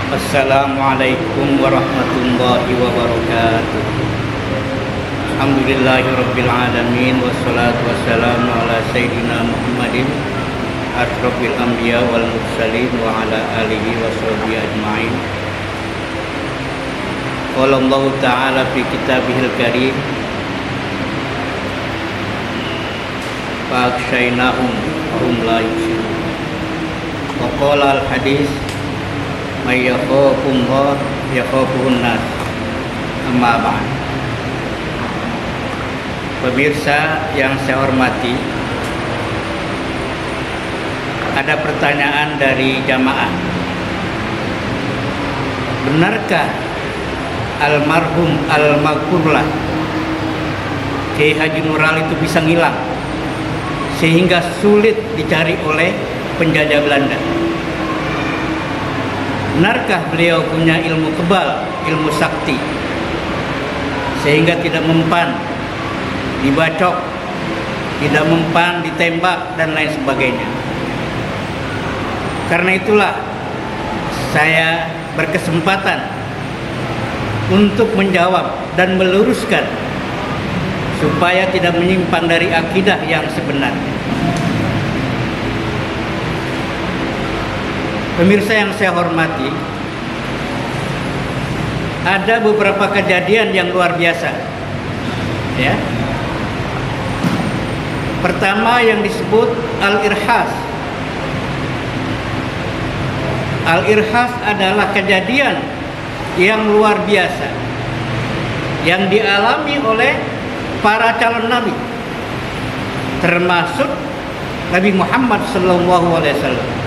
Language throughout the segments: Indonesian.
Assalamualaikum warahmatullahi wabarakatuh. Alhamdulillahirabbil alamin wassalatu wassalamu ala sayyidina Muhammadin asyrofil anbiya wal mursalin wa ala alihi washabihi ajmain. Qala Allah ta'ala fi kitabihil karim fa'akshaynahum hum la yubsirun. Wa qala al hadis may yakhafullaha yakhafuhun nas. Amma ba'd. Pemirsa yang saya hormati, ada pertanyaan dari jamaah. Benarkah almarhum al-maghfurlah Kiai Haji Nural itu bisa ngilang sehingga sulit dicari oleh penjajah Belanda? Benarkah beliau punya ilmu kebal, ilmu sakti, sehingga tidak mempan dibacok, tidak mempan ditembak, dan lain sebagainya? Karena itulah saya berkesempatan untuk menjawab dan meluruskan supaya tidak menyimpang dari akidah yang sebenarnya. Pemirsa yang saya hormati, ada beberapa kejadian yang luar biasa, ya. Pertama yang disebut al-irhas. Al-irhas adalah kejadian yang luar biasa yang dialami oleh para calon nabi, termasuk Nabi Muhammad SAW.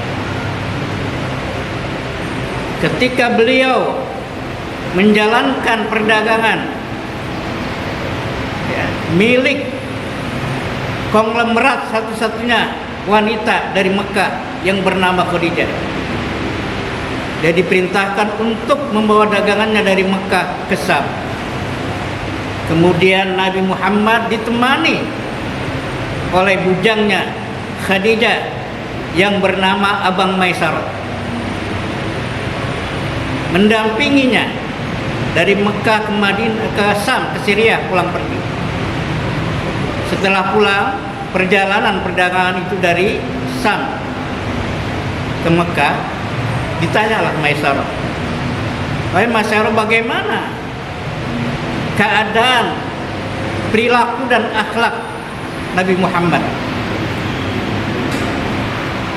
Ketika beliau menjalankan perdagangan, ya, milik konglomerat satu-satunya wanita dari Mekah yang bernama Khadijah, dia diperintahkan untuk membawa dagangannya dari Mekah ke Syam. Kemudian Nabi Muhammad ditemani oleh bujangnya Khadijah yang bernama Abang Maisarah, mendampinginya dari Mekah ke Madinah, ke Syam, ke Syria, pulang pergi. Setelah pulang, perjalanan perdagangan itu dari Syam ke Mekah, ditanyalah Maisarah, "Wahai Maisarah, bagaimana keadaan perilaku dan akhlak Nabi Muhammad?"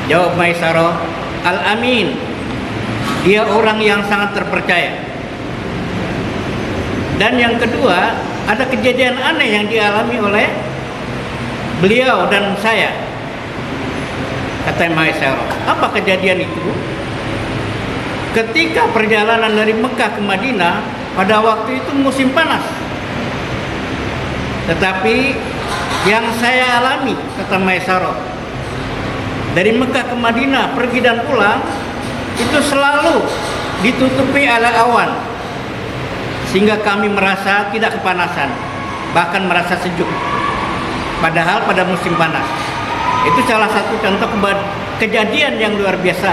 Jawab Maisarah, "Al-Amin, dia orang yang sangat terpercaya." Dan yang kedua, ada kejadian aneh yang dialami oleh beliau dan saya. Kata Maisarah, "Apa kejadian itu?" Ketika perjalanan dari Mekah ke Madinah, pada waktu itu musim panas. Tetapi yang saya alami, kata Maisarah, dari Mekah ke Madinah, pergi dan pulang, itu selalu ditutupi oleh awan, sehingga kami merasa tidak kepanasan, bahkan merasa sejuk, padahal pada musim panas. Itu salah satu contoh kejadian yang luar biasa,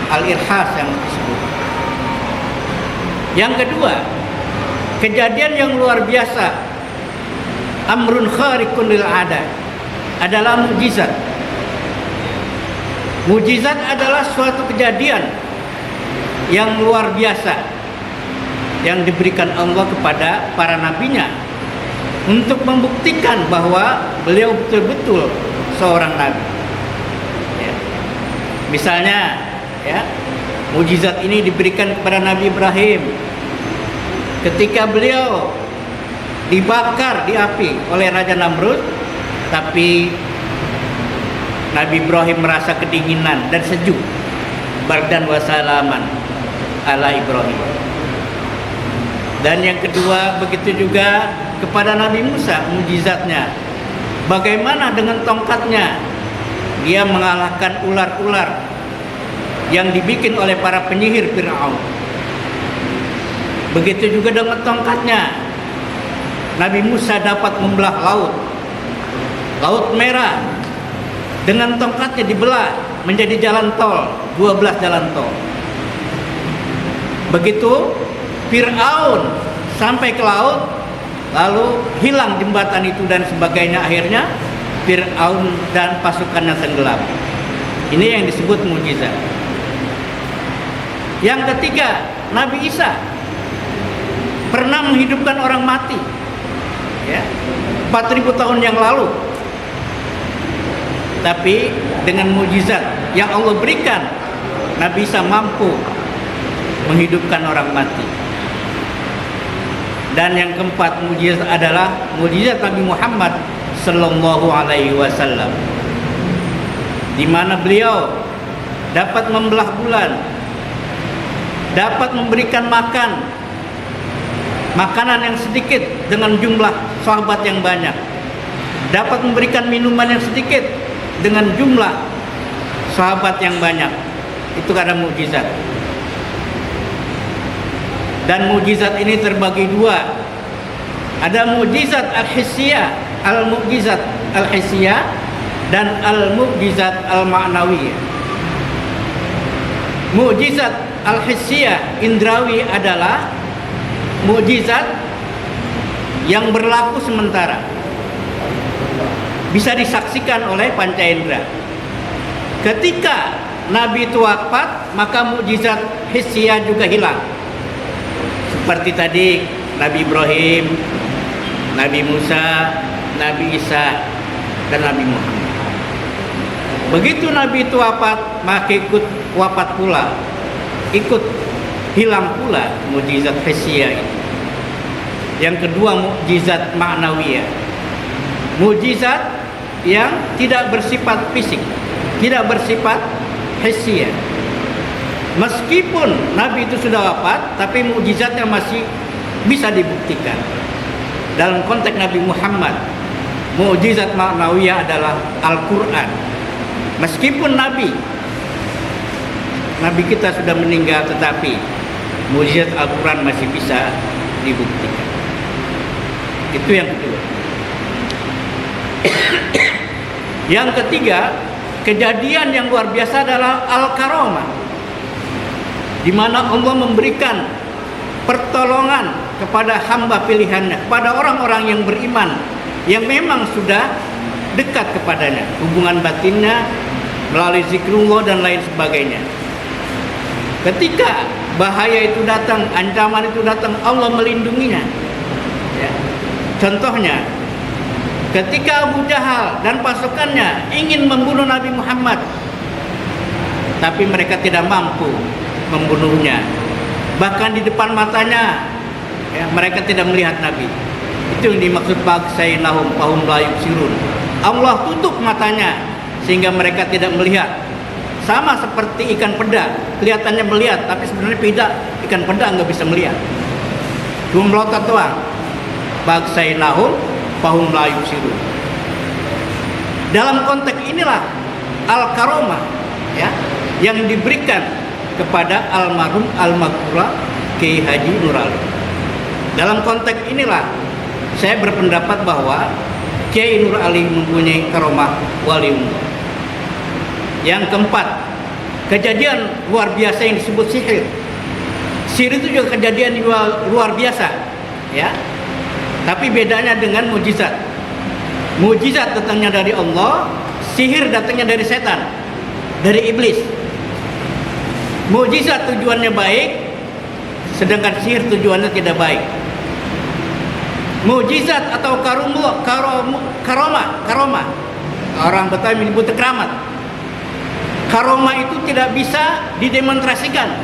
al-irhas yang disebut. Yang kedua, kejadian yang luar biasa, amrun khariqun lil ada, adalah mukjizat. Mukjizat adalah suatu kejadian yang luar biasa yang diberikan Allah kepada para nabinya untuk membuktikan bahwa beliau betul-betul seorang nabi. Ya. Misalnya, ya, mukjizat ini diberikan kepada Nabi Ibrahim ketika beliau dibakar di api oleh Raja Namrud, tapi Nabi Ibrahim merasa kedinginan dan sejuk. Bardan wa salaman ala Ibrahim. Dan yang kedua, begitu juga kepada Nabi Musa mukjizatnya. Bagaimana dengan tongkatnya dia mengalahkan ular-ular yang dibikin oleh para penyihir Fir'aun. Begitu juga dengan tongkatnya Nabi Musa dapat membelah Laut Merah. Dengan tongkatnya dibelah menjadi jalan tol, 12 jalan tol. Begitu Fir'aun sampai ke laut, lalu hilang jembatan itu dan sebagainya, akhirnya Fir'aun dan pasukannya tenggelam. Ini yang disebut mukjizat. Yang ketiga, Nabi Isa pernah menghidupkan orang mati, ya, 4000 tahun yang lalu. Tapi dengan mukjizat yang Allah berikan, Nabi Isa mampu menghidupkan orang mati. Dan yang keempat mukjizat adalah mukjizat Nabi Muhammad sallallahu alaihi wasallam, di mana beliau dapat membelah bulan, dapat memberikan makanan yang sedikit dengan jumlah sahabat yang banyak, dapat memberikan minuman yang sedikit dengan jumlah sahabat yang banyak. Itu karena mukjizat. Dan mukjizat ini terbagi dua. Ada mukjizat al-hissiyah, al-mukjizat al-hissiyah, dan al-mukjizat al-ma'nawiyah. Mukjizat al-hissiyah indrawi adalah mukjizat yang berlaku sementara, bisa disaksikan oleh panca indera. Ketika Nabi itu wafat, maka mukjizat hissiyah juga hilang. Seperti tadi Nabi Ibrahim, Nabi Musa, Nabi Isa, dan Nabi Muhammad. Begitu Nabi itu wafat, maka ikut wafat pula, ikut hilang pula mukjizat hissiyah itu. Yang kedua mukjizat ma'nawiyah, mukjizat yang tidak bersifat fisik, tidak bersifat hissiyah. Meskipun Nabi itu sudah wafat, tapi mukjizatnya masih bisa dibuktikan. Dalam konteks Nabi Muhammad, mukjizat ma'nawiyah adalah Al-Quran. Meskipun Nabi kita sudah meninggal, tetapi mukjizat Al-Quran masih bisa dibuktikan. Itu yang kedua. Yang ketiga, kejadian yang luar biasa adalah Al-Karamah, di mana Allah memberikan pertolongan kepada hamba pilihannya, kepada orang-orang yang beriman, yang memang sudah dekat kepadanya, hubungan batinnya melalui zikrullah dan lain sebagainya. Ketika bahaya itu datang, ancaman itu datang, Allah melindunginya, ya. Contohnya, ketika Abu Jahal dan pasukannya ingin membunuh Nabi Muhammad, tapi mereka tidak mampu membunuhnya. Bahkan di depan matanya, ya, mereka tidak melihat Nabi. Itu yang dimaksud bagsainahum fahum la yubsirun. Allah tutup matanya sehingga mereka tidak melihat. Sama seperti ikan peda, kelihatannya melihat, tapi sebenarnya tidak. Ikan peda nggak bisa melihat, cuma melotot doang. Bagsainahum fahum la yubsirun. Dalam konteks inilah Al-Karamah, ya, yang diberikan kepada almarhum Al-Maghfurah Kiai Haji Nur Ali. Dalam konteks inilah saya berpendapat bahwa Kiai Nur Ali mempunyai karamah waliullah. Yang keempat, kejadian luar biasa yang disebut sihir. Sihir itu juga kejadian luar biasa, ya. Tapi bedanya dengan mukjizat. Mukjizat datangnya dari Allah, sihir datangnya dari setan, dari iblis. Mukjizat tujuannya baik, sedangkan sihir tujuannya tidak baik. Mukjizat atau karomah, orang Betawi menyebut keramat. Karomah itu tidak bisa didemonstrasikan,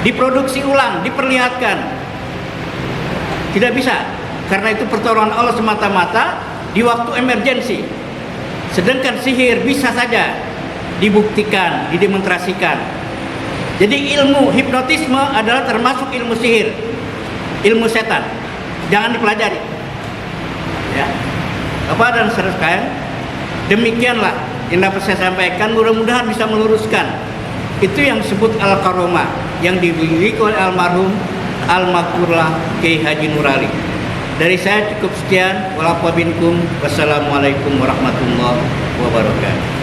diproduksi ulang, diperlihatkan. Tidak bisa, karena itu pertolongan Allah semata-mata di waktu emergensi. Sedangkan sihir bisa saja dibuktikan, didemonstrasikan. Jadi ilmu hipnotisme adalah termasuk ilmu sihir, ilmu setan. Jangan dipelajari, ya. Bapak dan saudara sekalian, demikianlah yang dapat saya sampaikan. Mudah-mudahan bisa meluruskan. Itu yang disebut Al-Karamah yang dimiliki oleh almarhum Al-Maghfurah Kiai Haji Nur Ali. Dari saya cukup sekian. Wassalamualaikum warahmatullahi wabarakatuh.